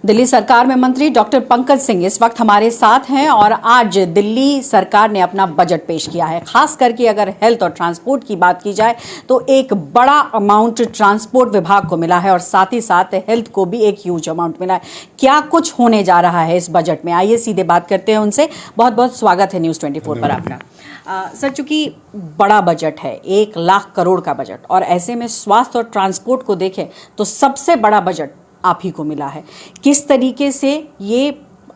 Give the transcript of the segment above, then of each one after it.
दिल्ली सरकार में मंत्री डॉक्टर पंकज सिंह इस वक्त हमारे साथ हैं और आज दिल्ली सरकार ने अपना बजट पेश किया है। खास करके अगर हेल्थ और ट्रांसपोर्ट की बात की जाए तो एक बड़ा अमाउंट ट्रांसपोर्ट विभाग को मिला है और साथ ही साथ हेल्थ को भी एक ह्यूज अमाउंट मिला है। क्या कुछ होने जा रहा है इस बजट में, आइए सीधे बात करते हैं उनसे। बहुत बहुत स्वागत है न्यूज़ 24 पर आपका। सर, चूंकि बड़ा बजट है, 1 लाख करोड़ का बजट, और ऐसे में स्वास्थ्य और ट्रांसपोर्ट को देखें तो सबसे बड़ा बजट आप ही को मिला है। किस तरीके से ये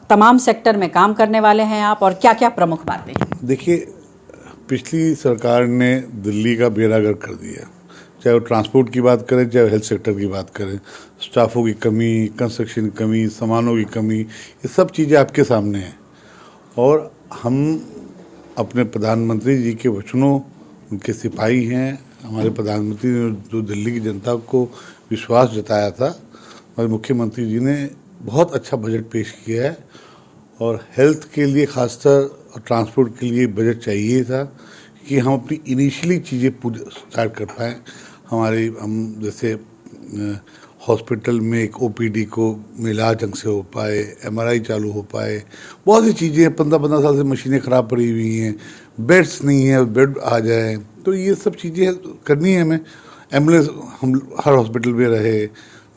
तमाम सेक्टर में काम करने वाले हैं आप, और क्या क्या प्रमुख बातें हैं? देखिए, पिछली सरकार ने दिल्ली का बेड़ा गर्क कर दिया। चाहे वो ट्रांसपोर्ट की बात करें, चाहे हेल्थ सेक्टर की बात करें, स्टाफों की कमी, कंस्ट्रक्शन की कमी, सामानों की कमी, ये सब चीज़ें आपके सामने हैं। और हम अपने प्रधानमंत्री जी के वचनों, उनके सिपाही हैं। हमारे प्रधानमंत्री ने जो दिल्ली की जनता को विश्वास जताया था, हमारे मुख्यमंत्री जी ने बहुत अच्छा बजट पेश किया है। और हेल्थ के लिए खासकर और ट्रांसपोर्ट के लिए बजट चाहिए था कि हम अपनी इनिशियली चीज़ें पूरी स्टार्ट कर पाएँ। हम जैसे हॉस्पिटल में एक ओपीडी को इलाज ढंग से हो पाए, एमआरआई चालू हो पाए, बहुत सी चीज़ें 15-15 साल से मशीनें ख़राब पड़ी हुई हैं, बेड्स नहीं है, बेड आ जाए, तो ये सब चीज़ें करनी है हमें। एम्बुलेंस हम हर हॉस्पिटल में रहे,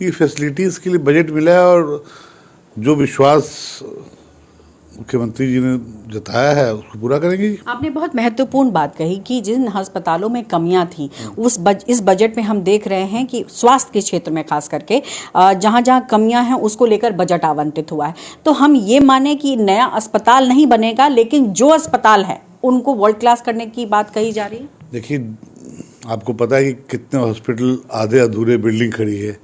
ये फैसिलिटीज़ के लिए बजट मिला है। और जो विश्वास मुख्यमंत्री जी ने जताया है उसको पूरा करेंगे। आपने बहुत महत्वपूर्ण बात कही कि जिन अस्पतालों में कमियां थी इस बजट में हम देख रहे हैं कि स्वास्थ्य के क्षेत्र में खास करके जहां जहां कमियां हैं उसको लेकर बजट आवंटित हुआ है। तो हम ये माने कि नया अस्पताल नहीं बनेगा, लेकिन जो अस्पताल है उनको वर्ल्ड क्लास करने की बात कही जा रही है। देखिए, आपको पता है कि कितने हॉस्पिटल आधे अधूरे बिल्डिंग खड़ी है,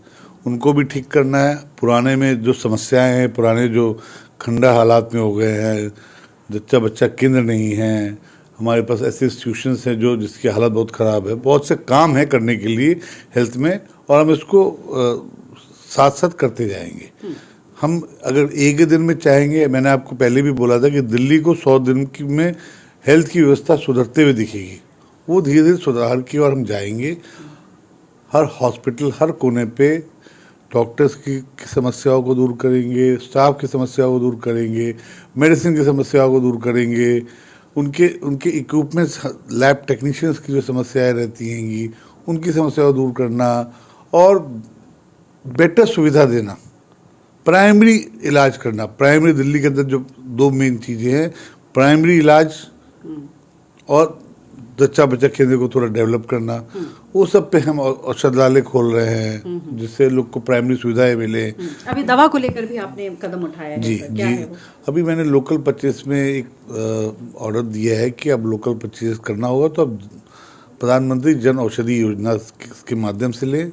उनको भी ठीक करना है। पुराने में जो समस्याएं हैं, पुराने जो खंडा हालात में हो गए हैं, जच्चा बच्चा केंद्र नहीं है, हमारे पास ऐसे इंस्टीट्यूशंस हैं जो जिसकी हालत बहुत ख़राब है। बहुत से काम है करने के लिए हेल्थ में, और हम इसको साथ साथ करते जाएंगे। हम अगर एक ही दिन में चाहेंगे, मैंने आपको पहले भी बोला था कि दिल्ली को 100 दिन में हेल्थ की व्यवस्था सुधरते हुए दिखेगी। वो धीरे धीरे सुधार की ओर हम जाएंगे। हर हॉस्पिटल, हर कोने पे डॉक्टर्स की समस्याओं को दूर करेंगे, स्टाफ की समस्याओं को दूर करेंगे, मेडिसिन की समस्याओं को दूर करेंगे, उनके इक्विपमेंट्स, लैब टेक्नीशियंस की जो समस्याएं रहती हैंगी उनकी समस्याओं को दूर करना, और बेटर सुविधा देना, प्राइमरी इलाज करना। प्राइमरी दिल्ली के अंदर जो 2 मेन चीज़ें हैं, प्राइमरी इलाज और जच्चा बच्चा केंद्र को थोड़ा डेवलप करना, वो सब पे हम औषधालय खोल रहे हैं जिससे लोग को प्राइमरी सुविधाएं मिले। अभी दवा को लेकर भी आपने कदम उठाया है। जी क्या जी, है वो? अभी अभी मैंने लोकल परचेज में एक ऑर्डर दिया है कि अब लोकल परचेज करना होगा तो अब प्रधानमंत्री जन औषधि योजना के माध्यम से लें,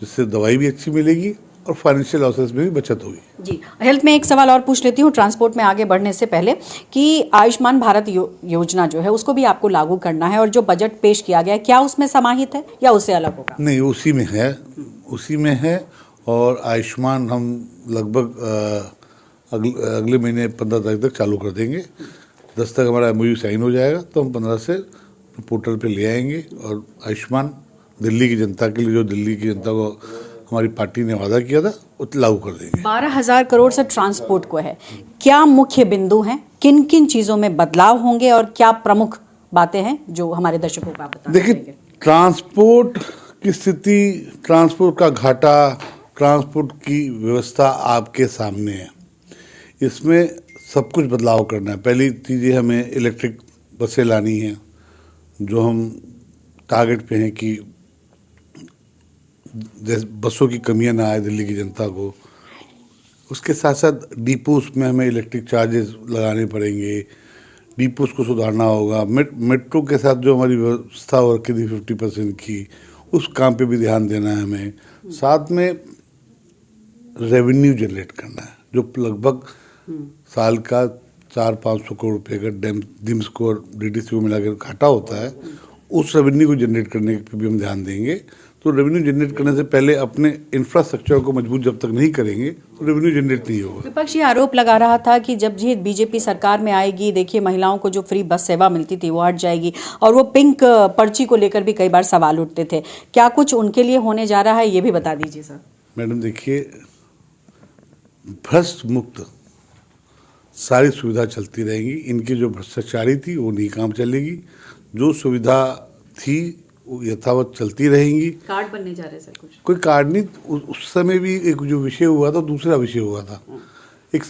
जिससे दवाई भी अच्छी मिलेगी और फाइनेंशियल लॉसेस में भी बचत होगी। जी, हेल्थ में एक सवाल और पूछ लेती हूँ ट्रांसपोर्ट में आगे बढ़ने से पहले, कि आयुष्मान भारत योजना जो है उसको भी आपको लागू करना है, और जो बजट पेश किया गया है क्या उसमें समाहित है या उससे अलग होगा? नहीं, उसी में है। और आयुष्मान हम लगभग अगले महीने 15 तारीख तक चालू कर देंगे। 10 तक हमारा MOU साइन हो जाएगा तो हम 15 से पोर्टल पे ले आएंगे। और आयुष्मान दिल्ली की जनता के लिए, जो दिल्ली की जनता को हमारी पार्टी ने वादा किया था, वो लागू कर देंगे। 12,000 करोड़ से ट्रांसपोर्ट को है, क्या मुख्य बिंदु हैं, किन किन चीजों में बदलाव होंगे और क्या प्रमुख बातें हैं जो हमारे दर्शकों को आप बताएंगे? देखिए, ट्रांसपोर्ट की स्थिति, ट्रांसपोर्ट का घाटा, ट्रांसपोर्ट की व्यवस्था आपके सामने है। इसमें सब कुछ बदलाव करना है। पहली चीज़ हमें इलेक्ट्रिक बसें लानी है, जो हम टारगेट पे हैं कि जैसे बसों की कमियां ना आए दिल्ली की जनता को। उसके साथ साथ डिपोस में हमें इलेक्ट्रिक चार्जेस लगाने पड़ेंगे, डिपोस को सुधारना होगा। मेट्रो के साथ जो हमारी व्यवस्था हो रखी थी 50% की, उस काम पे भी ध्यान देना है हमें। साथ में रेवेन्यू जनरेट करना है, जो लगभग साल का 400-500 करोड़ रुपये का डिम्स को और DTC को मिलाकर घाटा होता है, उस रेवेन्यू को जनरेट करने पे भी हम ध्यान देंगे। तो रेवेन्यू जनरेट करने से पहले अपने इंफ्रास्ट्रक्चर को मजबूत जब तक नहीं करेंगे तो रेवेन्यू जनरेट नहीं होगा। विपक्ष ये आरोप लगा रहा था कि जब ये बीजेपी सरकार में आएगी, देखिए महिलाओं को जो फ्री बस सेवा मिलती थी वो हट जाएगी, और वो पिंक पर्ची को लेकर भी कई बार सवाल उठते थे। क्या कुछ उनके लिए होने जा रहा है, ये भी बता दीजिए सर। मैडम देखिए, भ्रष्ट मुक्त सारी सुविधा चलती रहेंगी। इनकी जो भ्रष्टाचारी थी वो नहीं काम चलेगी, जो सुविधा थी वो यथावत चलती रहेंगी। कार्ड बनने जा रहे हैं सर कुछ? कोई कार्ड नहीं, उस समय भी एक जो विषय हुआ था दूसरा विषय हुआ था। एक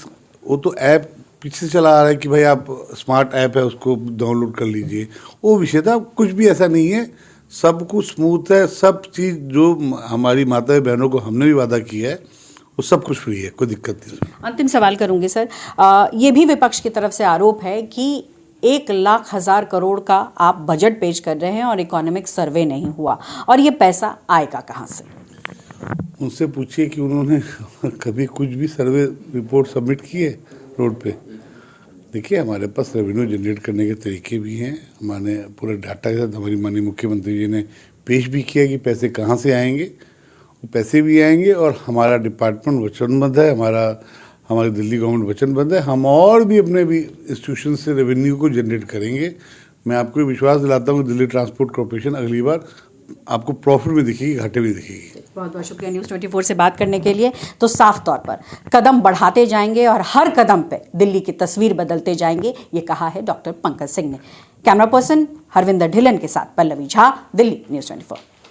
वो तो ऐप पीछे चला आ रहा है कि भाई आप स्मार्ट ऐप है उसको डाउनलोड कर लीजिए, वो विषय था। कुछ भी ऐसा नहीं है, सब कुछ स्मूथ है। सब चीज़ जो हमारी माता बहनों को हमने भी वादा किया है वो सब कुछ फ्री है, कोई दिक्कत नहीं। अंतिम सवाल करूंगी सर, ये भी विपक्ष की तरफ से आरोप है कि 1,00,000 करोड़ का आप बजट पेश कर रहे हैं और इकोनॉमिक सर्वे नहीं हुआ, और ये पैसा आएगा कहाँ से? उनसे पूछिए कि उन्होंने कभी कुछ भी सर्वे रिपोर्ट सबमिट की है रोड पे। देखिए, हमारे पास रेवेन्यू जनरेट करने के तरीके भी हैं, हमारे पूरे डाटा के साथ हमारी माननीय मुख्यमंत्री जी ने पेश भी किया कि पैसे कहाँ से आएंगे। वो पैसे भी आएंगे और हमारा डिपार्टमेंट वचनबद्ध है, हमारी दिल्ली गवर्नमेंट वचनबद्ध है। हम और भी अपने भी इंस्टीट्यूशन से रेवेन्यू को जनरेट करेंगे। मैं आपको विश्वास दिलाता हूँ कि दिल्ली ट्रांसपोर्ट कॉर्पोरेशन अगली बार आपको प्रॉफिट में दिखेगी, घाटे में दिखेगी। बहुत बहुत शुक्रिया न्यूज़ 24 से बात करने के लिए। तो साफ तौर पर कदम बढ़ाते जाएंगे और हर कदम पे दिल्ली की तस्वीर बदलते जाएंगे, ये कहा है डॉक्टर पंकज सिंह ने। कैमरा पर्सन हरविंदर ढिलन के साथ पल्लवी झा, दिल्ली न्यूज़ 24।